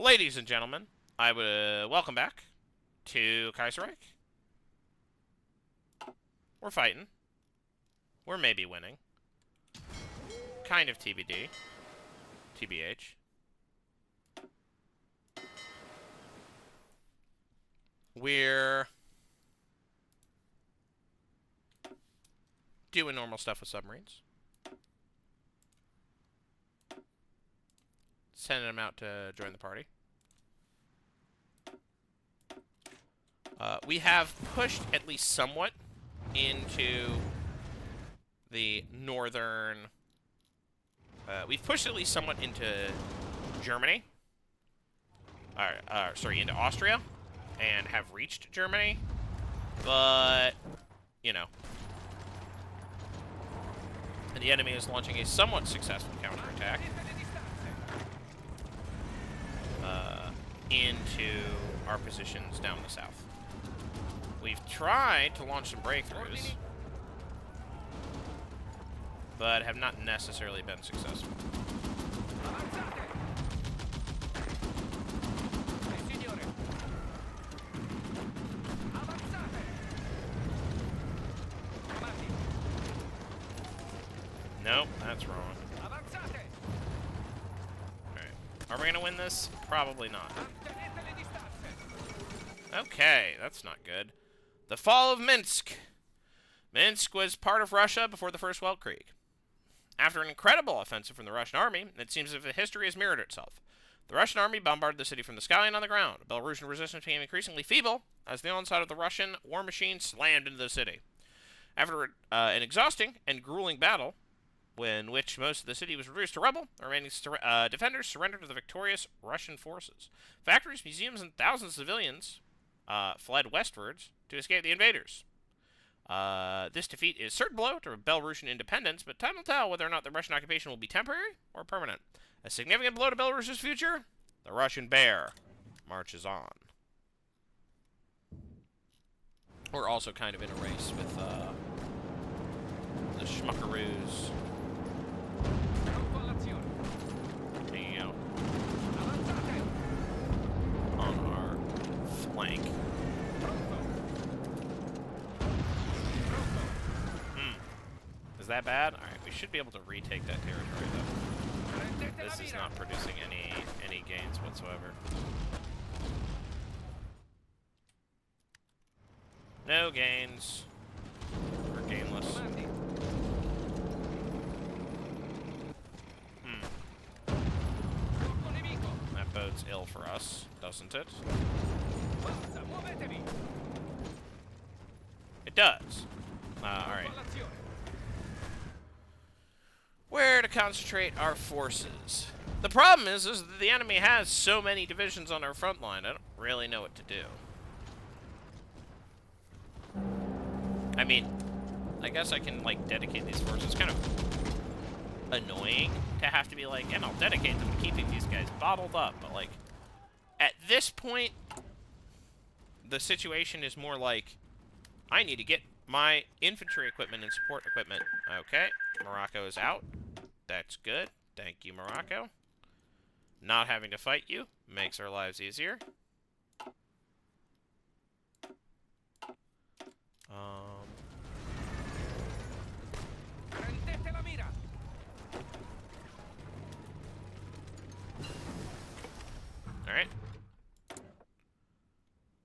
Ladies and gentlemen, I would welcome back to Kaiserreich. We're fighting. We're maybe winning. Kind of TBD. TBH. We're doing normal stuff with submarines. Sending them out to join the party. We have pushed at least somewhat into the northern... we've pushed at least somewhat into Germany. Sorry, into Austria. And have reached Germany. But, you know. The enemy is launching a somewhat successful counterattack. Into our positions down the south. We've tried to launch some breakthroughs, but have not necessarily been successful. Nope, that's wrong. Alright. Are we going to win this? Probably not. Okay, that's not good. The fall of Minsk. Minsk was part of Russia before the First Weltkrieg. After an incredible offensive from the Russian army, it seems as if history has mirrored itself. The Russian army bombarded the city from the sky and on the ground. Belarusian resistance became increasingly feeble as the onslaught of the Russian war machine slammed into the city. After an exhausting and grueling battle, in which most of the city was reduced to rubble, the remaining defenders surrendered to the victorious Russian forces. Factories, museums, and thousands of civilians fled westwards to escape the invaders. This defeat is a certain blow to Belarusian independence, but time will tell whether or not the Russian occupation will be temporary or permanent. A significant blow to Belarus's future, the Russian bear marches on. We're also kind of in a race with the schmuckaroos. Hanging out on our flank. Is that bad? Alright, we should be able to retake that territory, though. This is not producing any gains whatsoever. No gains. We're gainless. That bodes ill for us, doesn't it? It does. Alright. Where to concentrate our forces? The problem is that the enemy has so many divisions on our front line, I don't really know what to do. I mean, I guess I can, like, dedicate these forces. It's kind of annoying to have to be like, and I'll dedicate them to keeping these guys bottled up, but, like, at this point, the situation is more like, I need to get my infantry equipment and support equipment. Okay, Morocco is out. That's good. Thank you, Morocco. Not having to fight you makes our lives easier. Alright.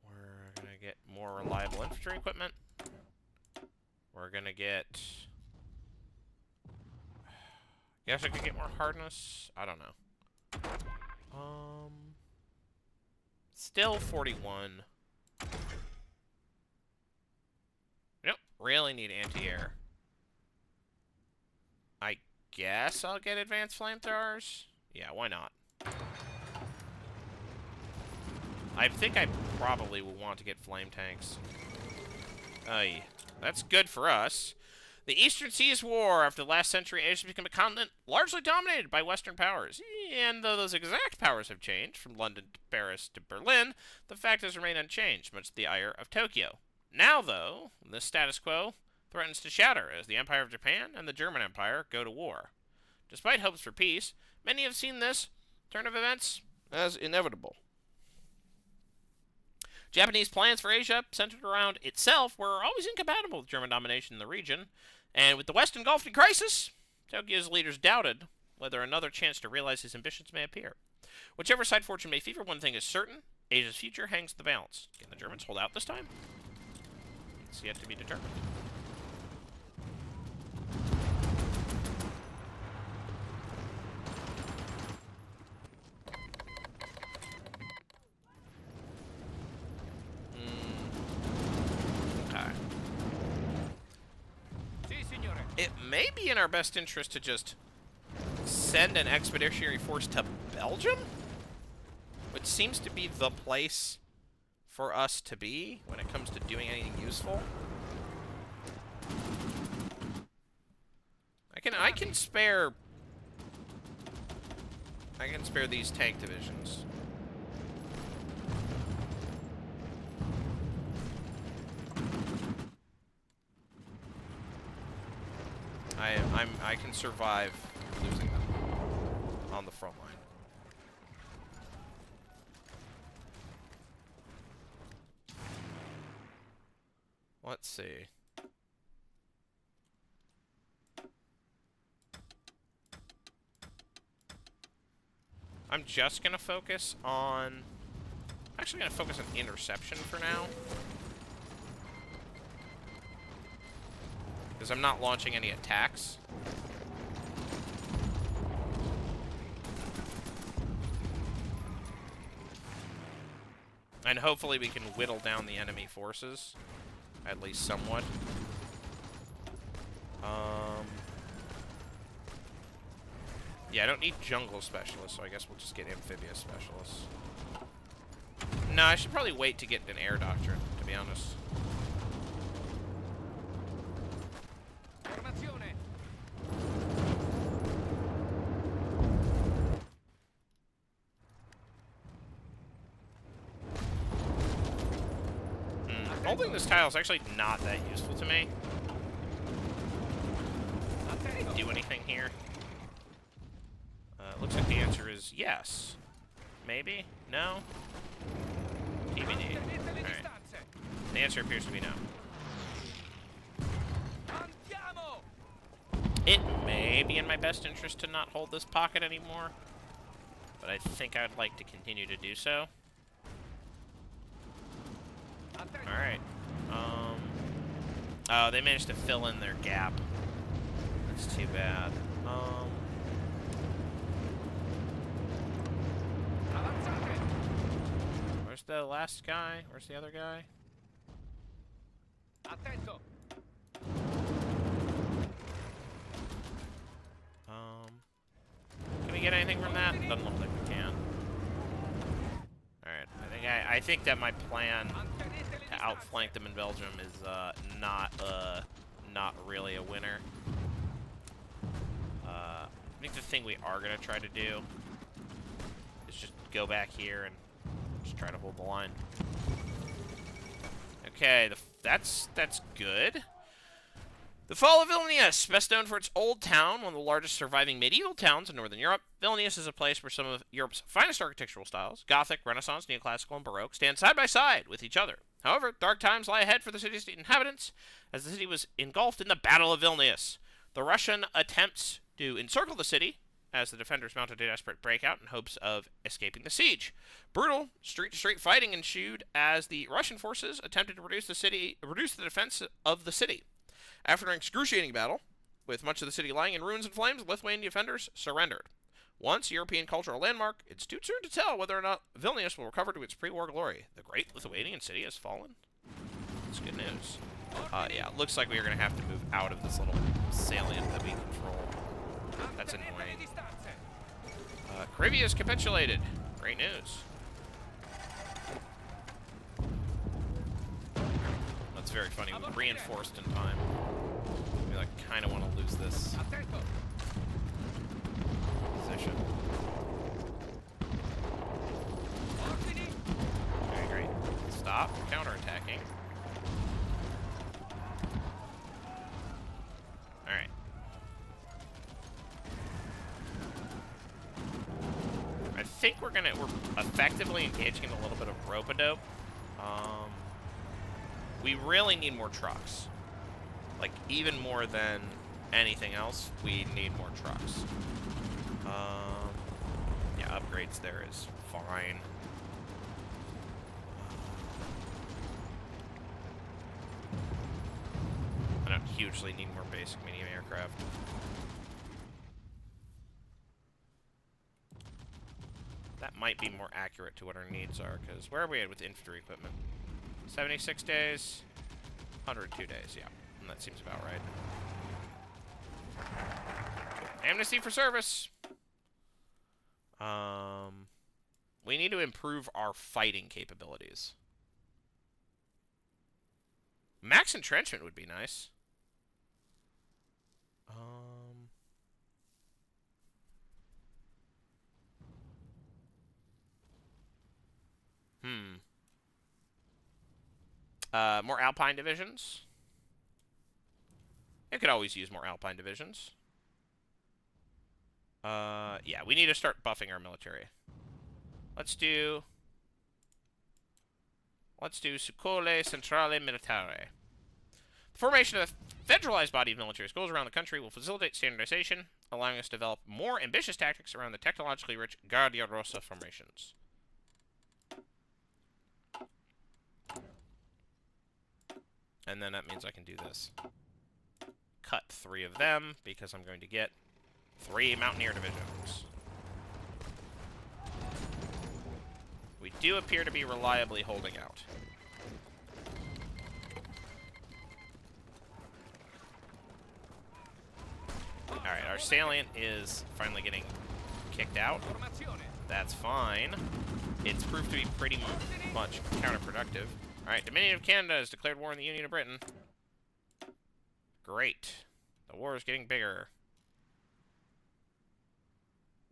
We're gonna get more reliable infantry equipment. We're gonna get... Guess I could get more hardness? I don't know. Still 41. Nope. Really need anti-air. I guess I'll get advanced flamethrowers? Yeah, why not? I think I probably will want to get flame tanks. Aye. That's good for us. The Eastern Seas War. After the last century, Asia became a continent largely dominated by Western powers. And though those exact powers have changed, from London to Paris to Berlin, the fact has remained unchanged, much to the ire of Tokyo. Now, though, the status quo threatens to shatter as the Empire of Japan and the German Empire go to war. Despite hopes for peace, many have seen this turn of events as inevitable. Japanese plans for Asia, centered around itself, were always incompatible with German domination in the region, and with the West engulfed in crisis, Tokyo's leaders doubted whether another chance to realize his ambitions may appear. Whichever side fortune may favor, one thing is certain: Asia's future hangs in the balance. Can the Germans hold out this time? It's yet to be determined. Okay. It may be in our best interest to just send an expeditionary force to Belgium, which seems to be the place for us to be when it comes to doing anything useful. I can spare these tank divisions. I can survive losing them on the front line. Let's see. I'm just gonna focus on... actually gonna focus on interception for now. Because I'm not launching any attacks. And hopefully we can whittle down the enemy forces. At least somewhat. Yeah, I don't need jungle specialists, so I guess we'll just get amphibious specialists. No, I should probably wait to get an air doctrine, to be honest. Holding this tile is actually not that useful to me. Can I do anything here? Looks like the answer is yes. Maybe? No? TBD. Alright. The answer appears to be no. It may be in my best interest to not hold this pocket anymore, but I think I'd like to continue to do so. Alright. Oh, they managed to fill in their gap. That's too bad. Where's the last guy? Where's the other guy? Can we get anything from that? Doesn't look like we can. Alright, I think that my plan to outflank them in Belgium is not really a winner. I think the thing we are gonna try to do is just go back here and just try to hold the line. Okay, that's good. The fall of Vilnius, best known for its old town, one of the largest surviving medieval towns in Northern Europe. Vilnius is a place where some of Europe's finest architectural styles, Gothic, Renaissance, Neoclassical, and Baroque, stand side by side with each other. However, dark times lie ahead for the city's inhabitants, as the city was engulfed in the Battle of Vilnius. The Russian attempts to encircle the city, as the defenders mounted a desperate breakout in hopes of escaping the siege. Brutal street-to-street fighting ensued as the Russian forces attempted to reduce the defense of the city. After an excruciating battle, with much of the city lying in ruins and flames, Lithuanian defenders surrendered. Once a European cultural landmark, it's too soon to tell whether or not Vilnius will recover to its pre-war glory. The great Lithuanian city has fallen. That's good news. Yeah, it looks like we are going to have to move out of this little salient that we control. That's annoying. Krivia's capitulated. Great news. That's very funny. We reinforced in time. We like kind of want to lose this position. Okay, great. Stop counterattacking. Alright. I think we're effectively engaging in a little bit of rope-a-dope. We really need more trucks. Like, even more than anything else, we need more trucks. Yeah, upgrades there is fine. I don't hugely need more basic medium aircraft. That might be more accurate to what our needs are, because where are we at with infantry equipment? 76 days, 102 days, yeah. And that seems about right. Amnesty for service! We need to improve our fighting capabilities. Max entrenchment would be nice. More Alpine divisions. It could always use more Alpine divisions. Yeah, we need to start buffing our military. Let's do Scuole Centrale Militare. The formation of a federalized body of military schools around the country will facilitate standardization, allowing us to develop more ambitious tactics around the technologically rich Guardia Rossa formations. And then that means I can do this. Cut 3 of them, because I'm going to get 3 Mountaineer divisions. We do appear to be reliably holding out. Alright, our salient is finally getting kicked out. That's fine. It's proved to be pretty much counterproductive. Alright, Dominion of Canada has declared war on the Union of Britain. Great. The war is getting bigger.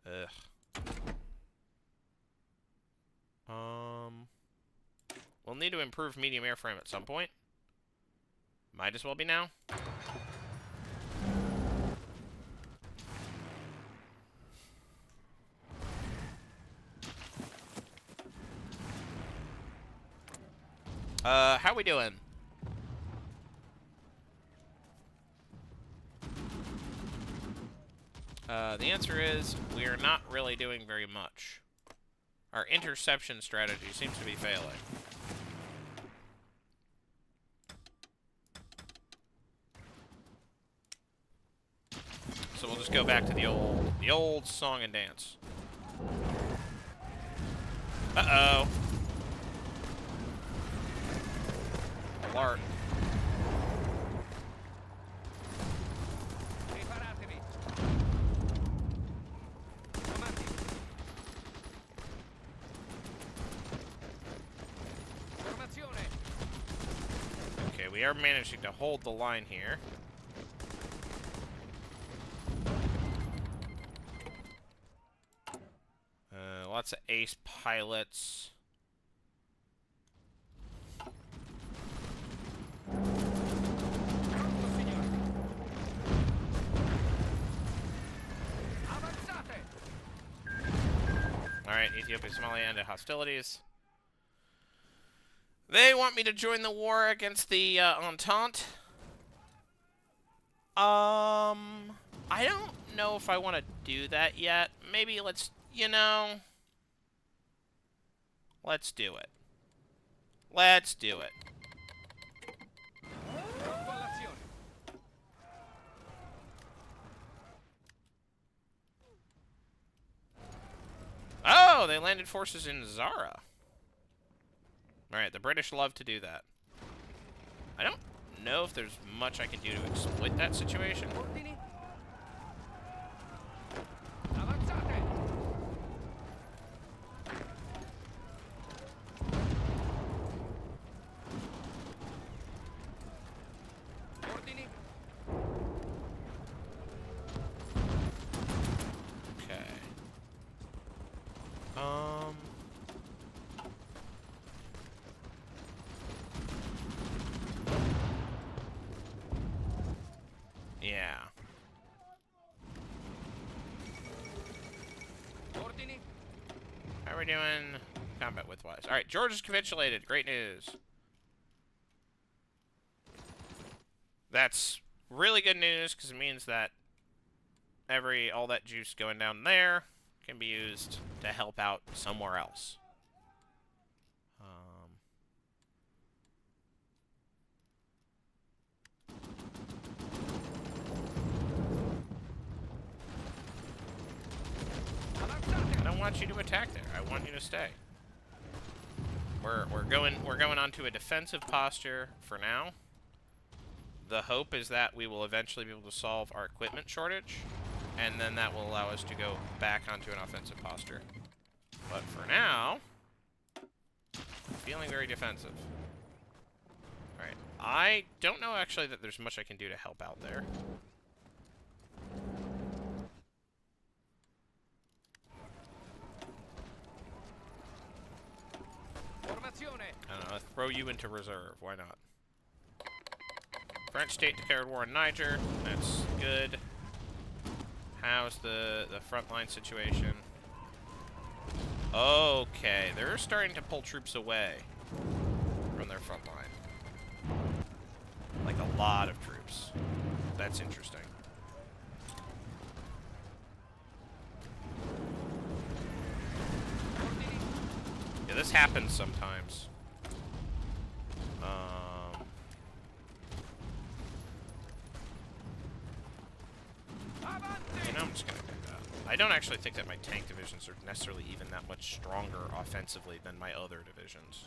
Ugh. We'll need to improve medium airframe at some point. Might as well be now. How we doing? The answer is we're not really doing very much. Our interception strategy seems to be failing. So we'll just go back to the old song and dance. Uh-oh. Alert. Okay, we are managing to hold the line here. Lots of ace pilots. Alright, Ethiopia, Somalia ended hostilities. They want me to join the war against the Entente. I don't know if I want to do that yet. Maybe let's, let's do it. Let's do it. Oh, they landed forces in Zara. Alright, the British love to do that. I don't know if there's much I can do to exploit that situation. Yeah. doing combat width-wise? All right, Georgia's capitulated. Great news. That's really good news because it means that all that juice going down there can be used to help out somewhere else. I don't want you to attack there. I want you to stay. We're going onto a defensive posture for now. The hope is that we will eventually be able to solve our equipment shortage, and then that will allow us to go back onto an offensive posture. But for now, I'm feeling very defensive. Alright, I don't know actually that there's much I can do to help out there. I don't know, let's throw you into reserve. Why not? French state declared war on Niger. That's good. How's the frontline situation? Okay, they're starting to pull troops away from their front line. Like a lot of troops. That's interesting. Yeah, this happens sometimes. You know, I'm just gonna do that. I don't actually think that my tank divisions are necessarily even that much stronger offensively than my other divisions.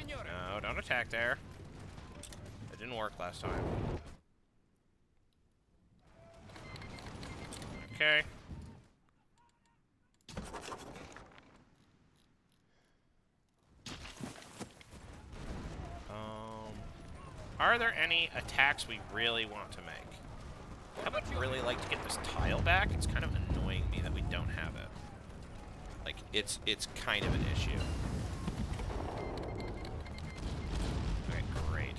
No, don't attack there. It didn't work last time. Okay. Are there any attacks we really want to make? I would really like to get this tile back. It's kind of annoying me that we don't have it. Like, it's kind of an issue. Okay, great.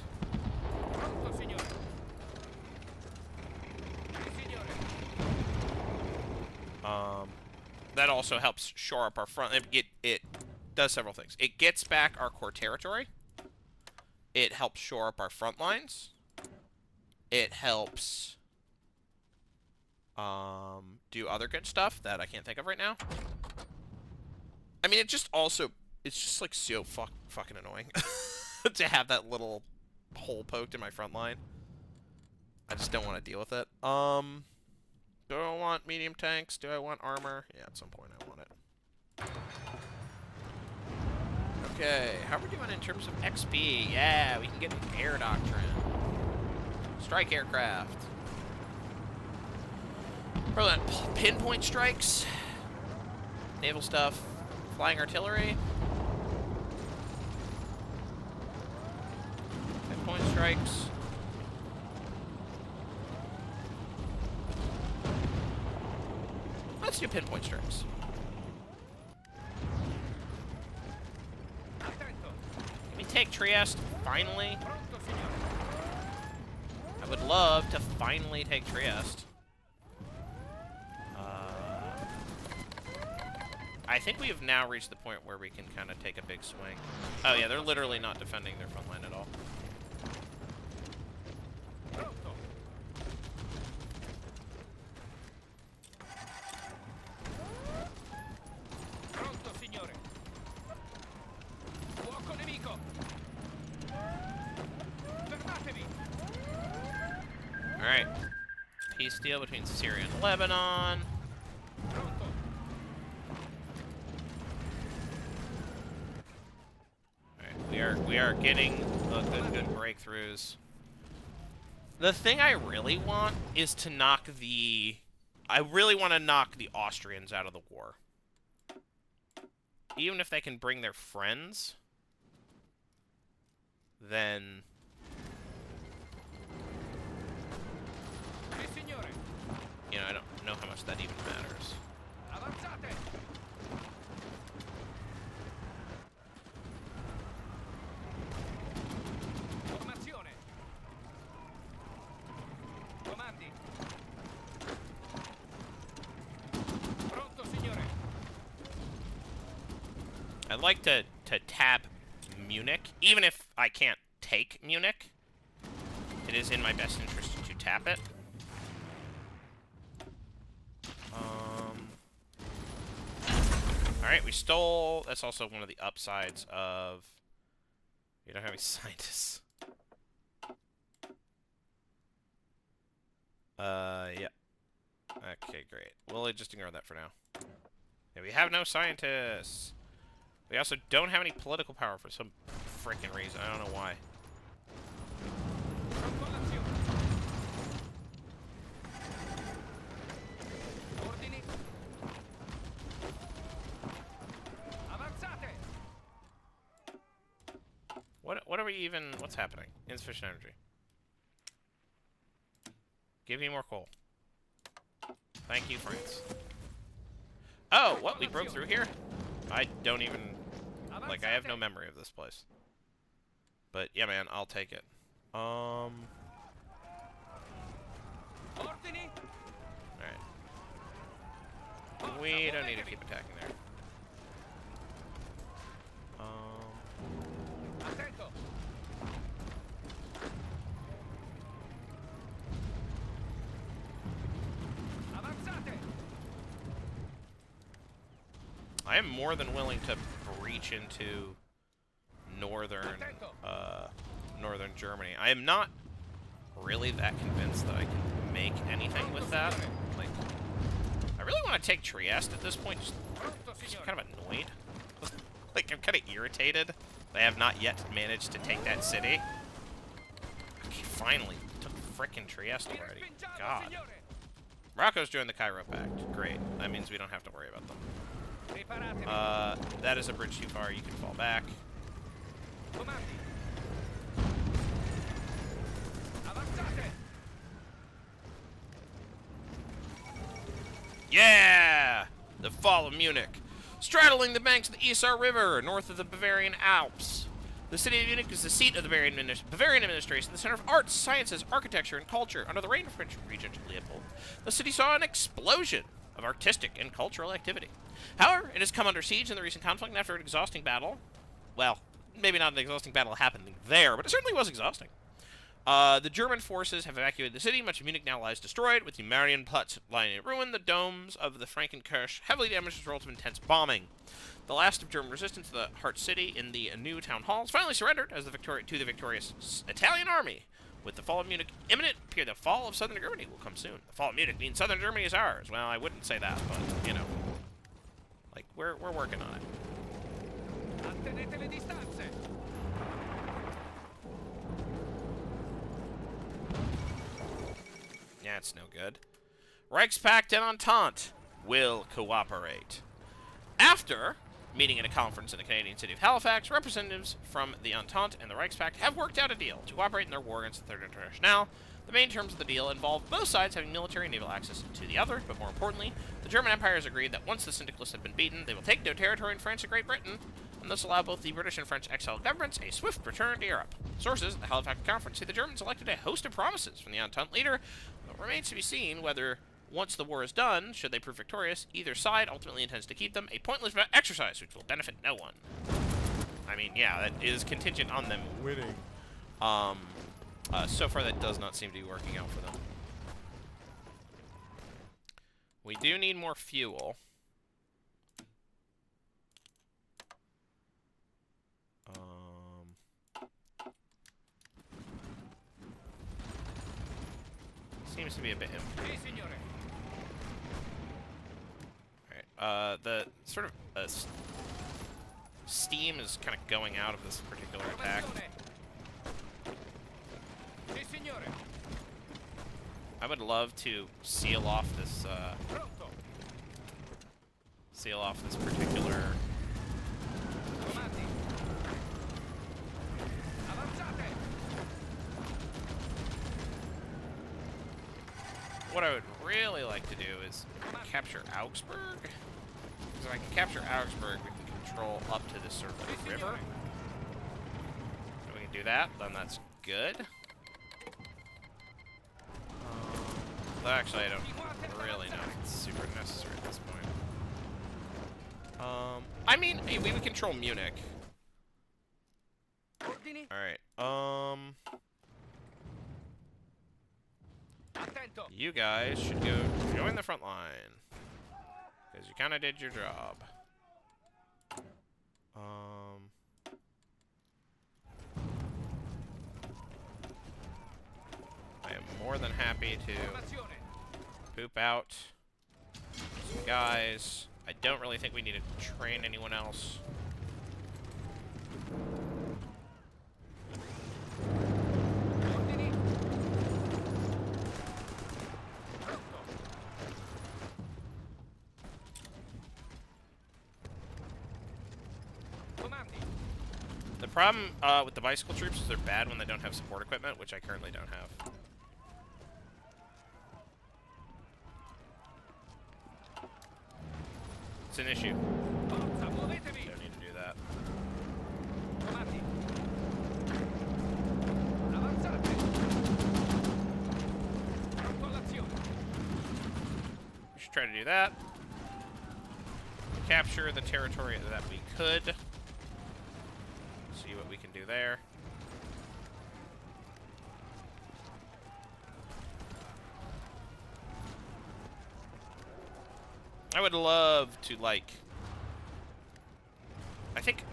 That also helps shore up our front. It does several things. It gets back our core territory. It helps shore up our front lines. It helps do other good stuff that I can't think of right now. I mean, it's just like so fucking annoying to have that little hole poked in my front line. I just don't want to deal with it. Do I want medium tanks? Do I want armor? Yeah, at some point I want it. Okay, how are we doing in terms of XP? Yeah, we can get the air doctrine. Strike aircraft. Probably not pinpoint strikes. Naval stuff. Flying artillery. Pinpoint strikes. Let's do pinpoint strikes. Can we take Trieste, finally? I would love to finally take Trieste. I think we have now reached the point where we can kind of take a big swing. Oh yeah, they're literally not defending their front line at all. Alright. Peace deal between Syria and Lebanon. Alright, we are getting good breakthroughs. The thing I really want is to knock the... I really want to knock the Austrians out of the war. Even if they can bring their friends, then... You know, I don't know how much that even matters. I'd like to tap Munich, even if I can't take Munich. It is in my best interest to tap it. Alright, we stole... That's also one of the upsides of... We don't have any scientists. Yeah. Okay, great. We'll just ignore that for now. Yeah, we have no scientists. We also don't have any political power for some freaking reason. I don't know why. What are we even... What's happening? Insufficient energy. Give me more coal. Thank you, France. Oh, what? We broke through here? I don't even... Like, I have no memory of this place. But, yeah, man, I'll take it. Alright. We don't need to keep attacking there. I am more than willing to breach into northern Germany. I am not really that convinced that I can make anything with that. Like, I really want to take Trieste at this point, just because I'm kind of annoyed. Like, I'm kind of irritated. I have not yet managed to take that city. Okay, finally, took frickin' Trieste already. God. Morocco's joined the Cairo Pact. Great. That means we don't have to worry about them. That is a bridge too far. You can fall back. Yeah! The fall of Munich. Straddling the banks of the Isar River, north of the Bavarian Alps. The city of Munich is the seat of the Bavarian administration, the center of arts, sciences, architecture, and culture. Under the reign of French Regent Leopold, the city saw an explosion of artistic and cultural activity. However, it has come under siege in the recent conflict, and after an exhausting battle, well, maybe not an exhausting battle happening there, but it certainly was exhausting. The German forces have evacuated the city. Much of Munich now lies destroyed, with the Marienplatz lying in ruin. The domes of the Frankenkirche heavily damaged as a result of intense bombing. The last of German resistance to the Heart City in the new town halls finally surrendered as the victorious Italian army. With the fall of Munich imminent, the fall of southern Germany will come soon. The fall of Munich means southern Germany is ours. Well, I wouldn't say that, but, you know. Like, we're working on it. Yeah, it's no good. Reichspakt and Entente will cooperate. After meeting at a conference in the Canadian city of Halifax, representatives from the Entente and the Reichspakt have worked out a deal to cooperate in their war against the Third Internationale. The main terms of the deal involve both sides having military and naval access to the other, but more importantly, the German Empire has agreed that once the Syndicalists have been beaten, they will take no territory in France and Great Britain, and thus allow both the British and French exiled governments a swift return to Europe. Sources at the Halifax Conference say the Germans elected a host of promises from the Entente leader, but it remains to be seen whether, once the war is done, should they prove victorious, either side ultimately intends to keep them, a pointless exercise which will benefit no one. I mean, yeah, that is contingent on them winning. So far, that does not seem to be working out for them. We do need more fuel. Seems to be a bit empty. Alright, the sort of steam is kind of going out of this particular attack. I would love to seal off this particular. What I would really like to do is capture Augsburg. Because if I can capture Augsburg, we can control up to this sort of river. If we can do that, then that's good. Actually, I don't really know if it's super necessary at this point. I mean, we would control Munich. Alright, you guys should go join the front line. Because you kind of did your job. I am more than happy to poop out some guys. I don't really think we need to train anyone else. The problem with the bicycle troops is they're bad when they don't have support equipment, which I currently don't have. It's an issue. Don't need to do that. We should try to do that. Capture the territory that we could. See what we can do there. I would love to, like...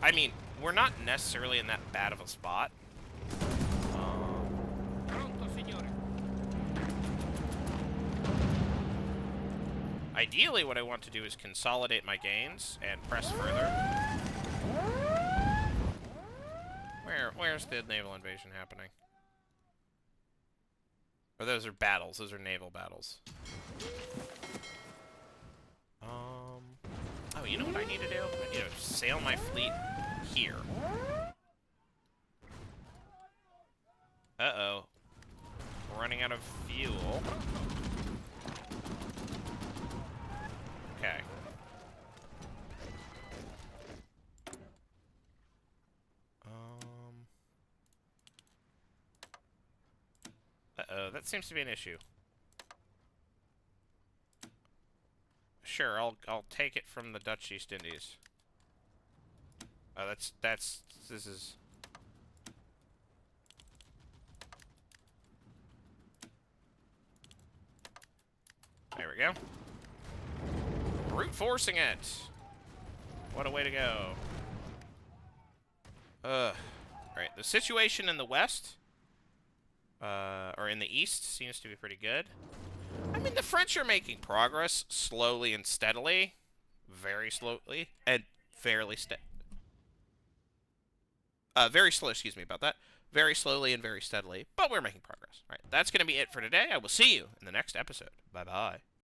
I mean, we're not necessarily in that bad of a spot. Ideally, what I want to do is consolidate my gains and press further. Where's the naval invasion happening? Or those are battles. Those are naval battles. Oh, you know what I need to do? I need to sail my fleet here. Uh-oh. We're running out of fuel. Okay. Uh-oh, that seems to be an issue. Sure, I'll take it from the Dutch East Indies. Oh, this is... There we go. Brute forcing it! What a way to go. Alright, the situation in the west, or in the east, seems to be pretty good. I mean, the French are making progress slowly and steadily. Very slowly. And fairly very slow, excuse me about that. Very slowly and very steadily. But we're making progress. All right, that's going to be it for today. I will see you in the next episode. Bye-bye.